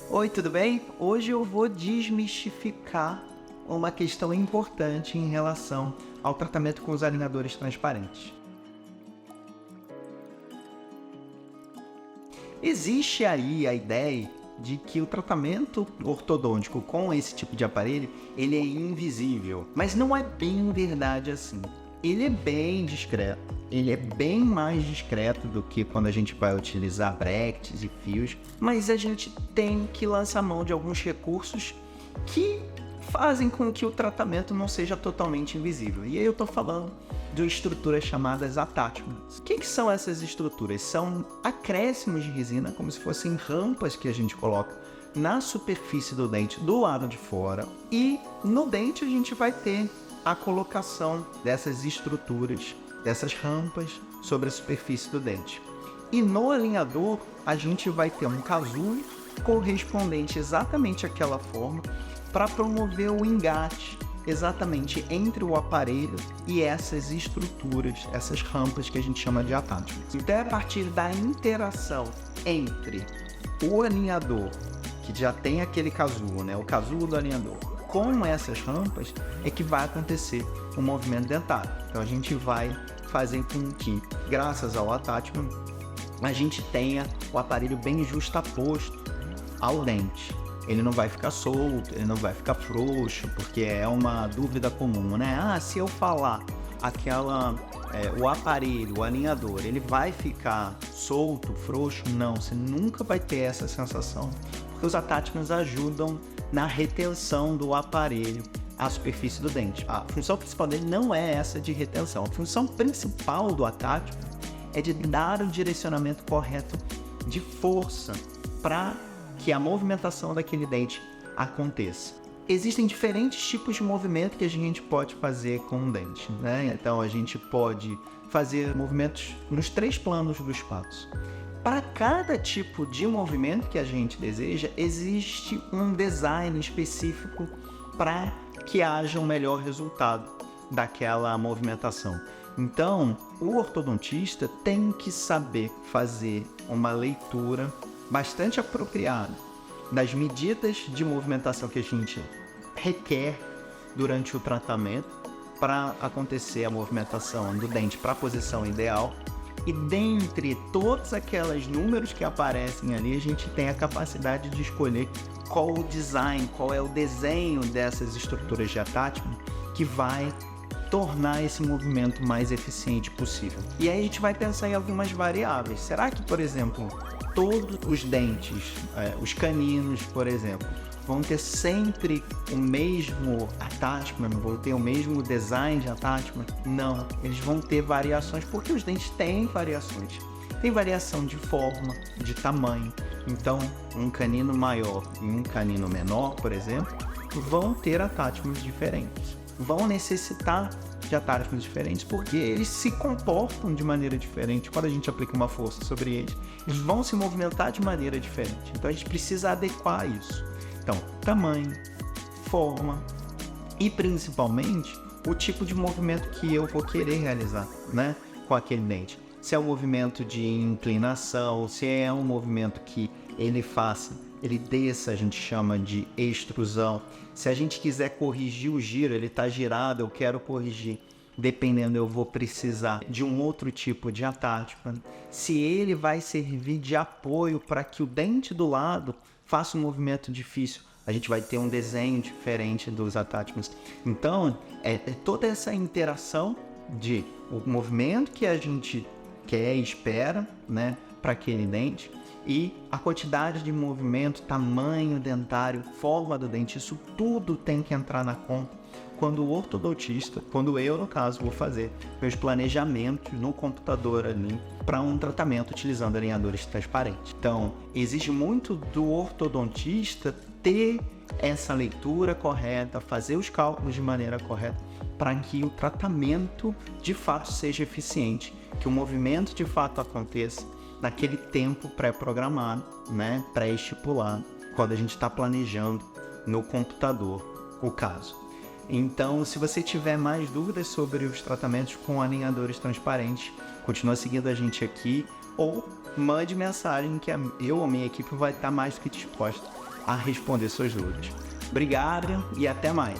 Oi, tudo bem? Hoje eu vou desmistificar uma questão importante em relação ao tratamento com os alinhadores transparentes. Existe aí a ideia de que o tratamento ortodôntico com esse tipo de aparelho, ele é invisível, mas não é bem verdade assim. Ele é bem discreto, ele é bem mais discreto do que quando a gente vai utilizar brackets e fios, mas a gente tem que lançar mão de alguns recursos que fazem com que o tratamento não seja totalmente invisível. E aí eu estou falando de estruturas chamadas attachments. O que são essas estruturas? São acréscimos de resina, como se fossem rampas que a gente coloca na superfície do dente do lado de fora, e no dente a gente vai ter a colocação dessas estruturas, dessas rampas sobre a superfície do dente. E no alinhador a gente vai ter um casulo correspondente exatamente àquela forma para promover o engate exatamente entre o aparelho e essas estruturas, essas rampas que a gente chama de attachments. Então é a partir da interação entre o alinhador, que já tem aquele casulo, né, o casulo do alinhador, com essas rampas, é que vai acontecer o movimento dentário. Então a gente vai fazer com que, graças ao attachment, a gente tenha o aparelho bem justaposto ao dente. Ele não vai ficar solto, ele não vai ficar frouxo, porque é uma dúvida comum, né? Se eu falar o aparelho, o alinhador, ele vai ficar solto, frouxo? Não, você nunca vai ter essa sensação, porque os attachments ajudam na retenção do aparelho à superfície do dente. A função principal dele não é essa de retenção. A função principal do attachment é de dar o direcionamento correto de força para que a movimentação daquele dente aconteça. Existem diferentes tipos de movimento que a gente pode fazer com um dente, né? Então a gente pode fazer movimentos nos 3 planos do espaço. Para cada tipo de movimento que a gente deseja, existe um design específico para que haja um melhor resultado daquela movimentação. Então, o ortodontista tem que saber fazer uma leitura bastante apropriada das medidas de movimentação que a gente requer durante o tratamento para acontecer a movimentação do dente para a posição ideal. E dentre todos aqueles números que aparecem ali, a gente tem a capacidade de escolher qual o design, qual é o desenho dessas estruturas de attachment que vai tornar esse movimento mais eficiente possível. E aí a gente vai pensar em algumas variáveis. Será que, por exemplo, todos os dentes, os caninos, por exemplo, vão ter sempre o mesmo attachment, vão ter o mesmo design de attachment? Não, eles vão ter variações, porque os dentes têm variações. Tem variação de forma, de tamanho. Então, um canino maior e um canino menor, por exemplo, vão ter attachments diferentes. Vão necessitar de attachments diferentes, porque eles se comportam de maneira diferente. Quando a gente aplica uma força sobre eles, eles vão se movimentar de maneira diferente. Então a gente precisa adequar isso. Então, tamanho, forma e principalmente o tipo de movimento que eu vou querer realizar, né, com aquele dente. Se é um movimento de inclinação, se é um movimento que ele desça, a gente chama de extrusão. Se a gente quiser corrigir o giro, ele está girado, eu quero corrigir. Dependendo, eu vou precisar de um outro tipo de attachment. Se ele vai servir de apoio para que o dente do lado faça um movimento difícil, a gente vai ter um desenho diferente dos attachments. Então, é toda essa interação de o movimento que a gente quer e espera, né, para aquele dente, e a quantidade de movimento, tamanho dentário, forma do dente, isso tudo tem que entrar na conta quando o ortodontista, quando eu, no caso, vou fazer meus planejamentos no computador ali para um tratamento utilizando alinhadores transparentes. Então, exige muito do ortodontista ter essa leitura correta, fazer os cálculos de maneira correta para que o tratamento de fato seja eficiente, que o movimento de fato aconteça naquele tempo pré-programado, né, pré-estipulado, quando a gente está planejando no computador o caso. Então, se você tiver mais dúvidas sobre os tratamentos com alinhadores transparentes, continua seguindo a gente aqui ou mande mensagem que eu ou minha equipe vai estar mais do que disposta a responder suas dúvidas. Obrigado e até mais!